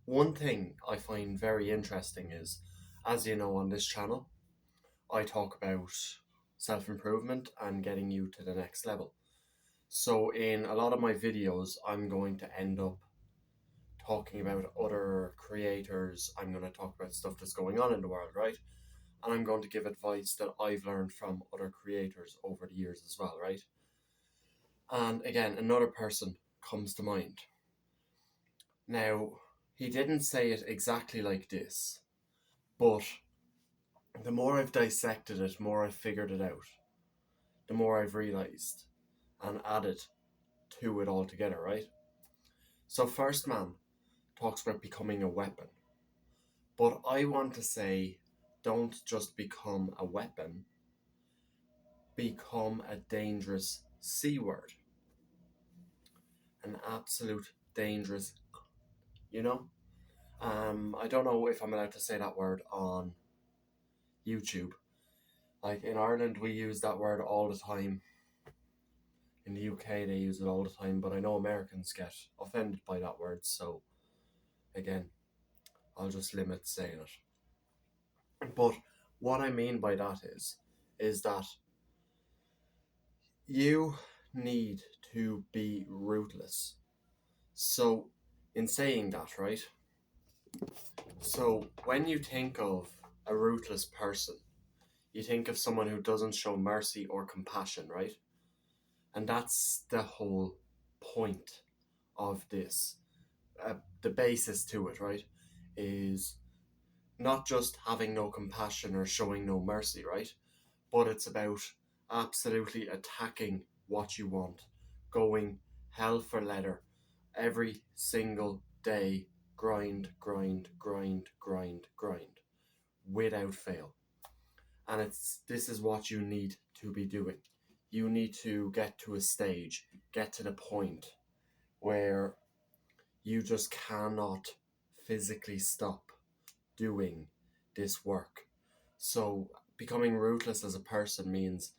One thing I find very interesting is, as you know, on this channel, I talk about self improvement and getting you to the next level. So, in a lot of my videos, I'm going to end up talking about other creators. I'm going to talk about stuff that's going on in the world, right? And I'm going to give advice that I've learned from other creators over the years as well, right? And again, another person comes to mind. Now, he didn't say it exactly like this, but the more I've dissected it, more I've figured it out, the more I've realized and added to it all together, right? So, First Man talks about becoming a weapon, but I want to say don't just become a weapon, become a dangerous C word, an absolute dangerous, you know? I don't know if I'm allowed to say that word on YouTube. Like in Ireland, we use that word all the time. In the UK, they use it all the time, but I know Americans get offended by that word, so again, I'll just limit saying it. But what I mean by that is that you need to be ruthless. So, in saying that, right? So, when you think of a ruthless person, you think of someone who doesn't show mercy or compassion, right? And that's the whole point of this. The basis to it, right, is not just having no compassion or showing no mercy, right? But it's about absolutely attacking what you want, going hell for leather every single day, grind, grind, grind, grind, grind, without fail. And this is what you need to be doing. You need to get to a stage, get to the point where you just cannot physically stop doing this work. So becoming ruthless as a person means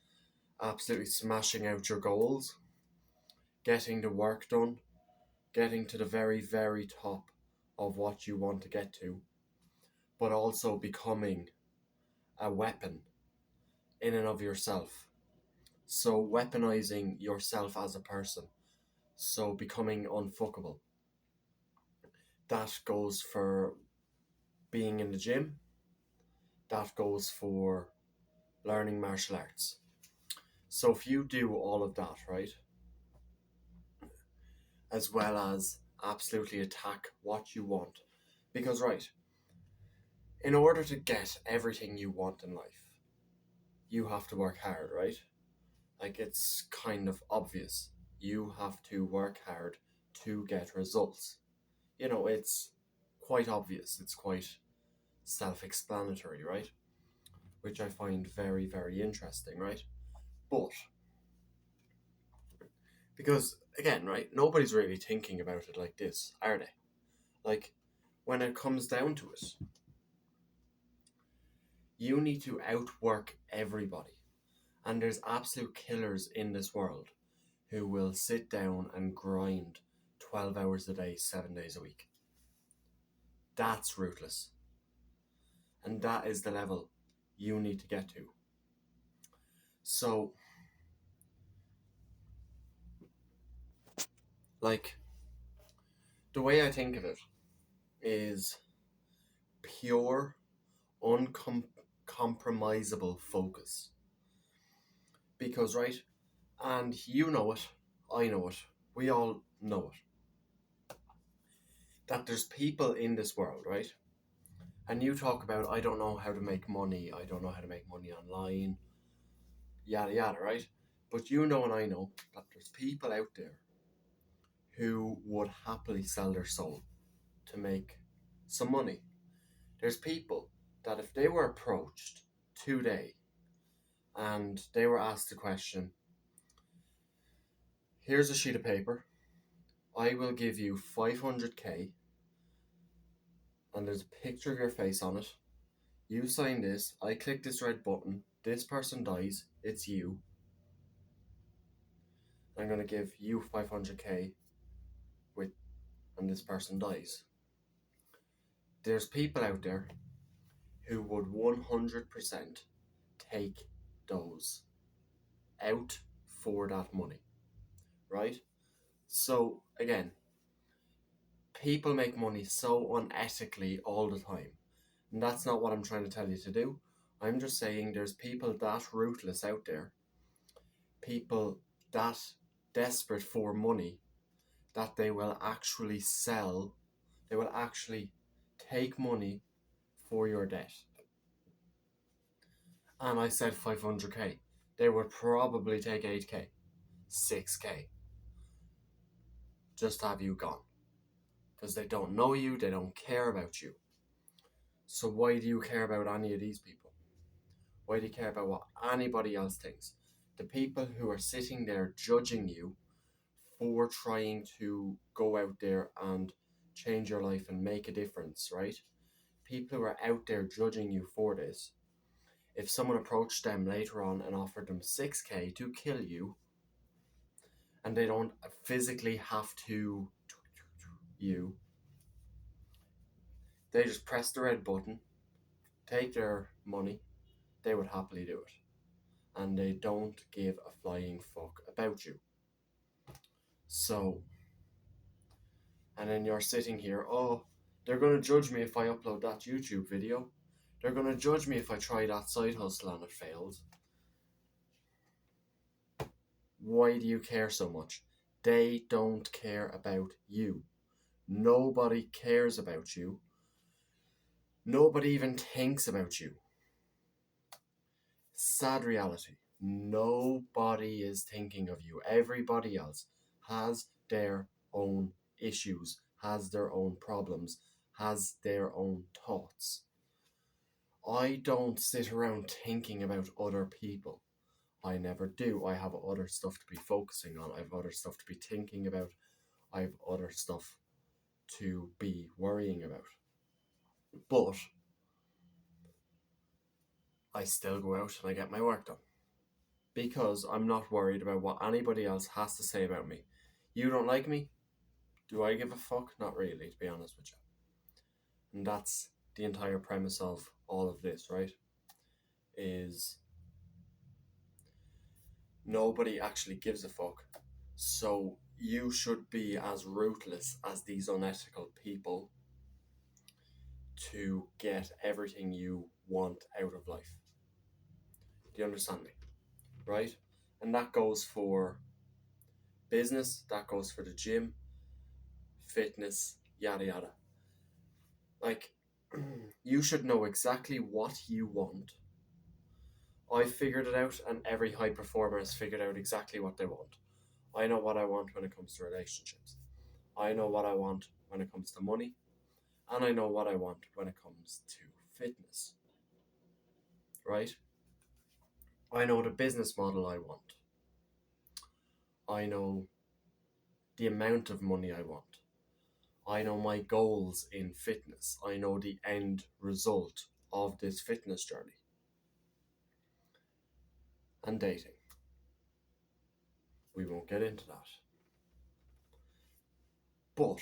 absolutely smashing out your goals, getting the work done, getting to the very, very top of what you want to get to, but also becoming a weapon in and of yourself. So weaponizing yourself as a person. So becoming unfuckable. That goes for being in the gym. That goes for learning martial arts. So if you do all of that, right, as well as absolutely attack what you want, because, right, in order to get everything you want in life, you have to work hard, right? Like, it's kind of obvious. You have to work hard to get results. You know, it's quite obvious. It's quite self explanatory, right? Which I find very, very interesting, right? But, because, again, right, nobody's really thinking about it like this, are they? Like, when it comes down to it, you need to outwork everybody. And there's absolute killers in this world who will sit down and grind 12 hours a day, 7 days a week. That's ruthless. And that is the level you need to get to. So, like, the way I think of it is pure, uncompromisable focus. Because, right, and you know it, I know it, we all know it, that there's people in this world, right? And you talk about, I don't know how to make money, I don't know how to make money online, yada yada, right? But you know and I know that there's people out there who would happily sell their soul to make some money. There's people that if they were approached today and they were asked the question, here's a sheet of paper, I will give you 500k, and there's a picture of your face on it. You sign this, I click this red button, this person dies, it's you. I'm going to give you 500k with, and this person dies. There's people out there who would 100% take those out for that money, right? So, again, people make money so unethically all the time. And that's not what I'm trying to tell you to do. I'm just saying there's people that ruthless out there, people that desperate for money, that they will actually sell, they will actually take money for your debt. And I said 500k. They would probably take 8k, 6k, just to have you gone. Because they don't know you, they don't care about you. So why do you care about any of these people? Why do you care about what anybody else thinks? The people who are sitting there judging you for trying to go out there and change your life and make a difference, right? People who are out there judging you for this, if someone approached them later on and offered them 6k to kill you, and they don't physically have to you, they just press the red button, take their money, they would happily do it. And they don't give a flying fuck about you. So, and then you're sitting here, oh, they're going to judge me if I upload that YouTube video. They're going to judge me if I try that side hustle and it fails. Why do you care so much? They don't care about you. Nobody cares about you. Nobody even thinks about you. Sad reality. Nobody is thinking of you. Everybody else has their own issues, has their own problems, has their own thoughts. I don't sit around thinking about other people. I never do. I have other stuff to be focusing on. I have other stuff to be thinking about. I have other stuff to be worrying about. But I still go out and I get my work done. Because I'm not worried about what anybody else has to say about me. You don't like me? Do I give a fuck? Not really, to be honest with you. And that's the entire premise of all of this, right? Is nobody actually gives a fuck. So you should be as ruthless as these unethical people to get everything you want out of life. Do you understand me? Right? And that goes for business, that goes for the gym, fitness, yada yada. Like, you should know exactly what you want. I figured it out, and every high performer has figured out exactly what they want. I know what I want when it comes to relationships. I know what I want when it comes to money. And I know what I want when it comes to fitness. Right? I know the business model I want. I know the amount of money I want. I know my goals in fitness. I know the end result of this fitness journey. And dating. We won't get into that. But,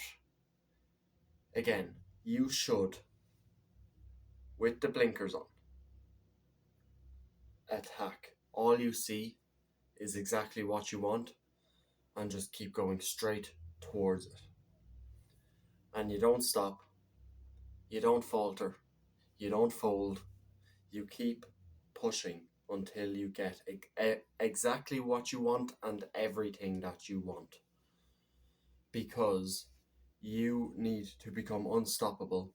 again, you should, with the blinkers on, attack. All you see is exactly what you want and just keep going straight towards it. And you don't stop. You don't falter. You don't fold. You keep pushing until you get exactly what you want and everything that you want. Because you need to become unstoppable.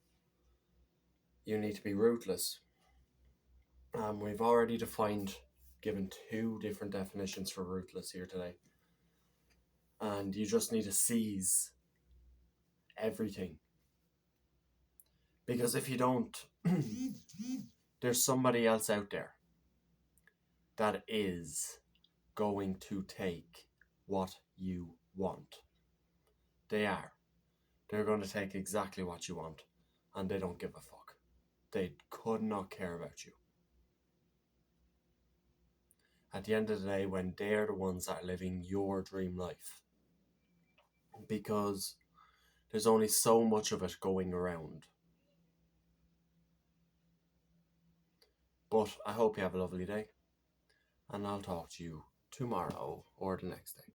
You need to be ruthless. We've already given 2 different definitions for ruthless here today. And you just need to seize everything. Because if you don't, there's somebody else out there that is going to take what you want. They are. They're going to take exactly what you want. And they don't give a fuck. They could not care about you. At the end of the day, when they're the ones that are living your dream life. Because there's only so much of it going around. But I hope you have a lovely day, and I'll talk to you tomorrow or the next day.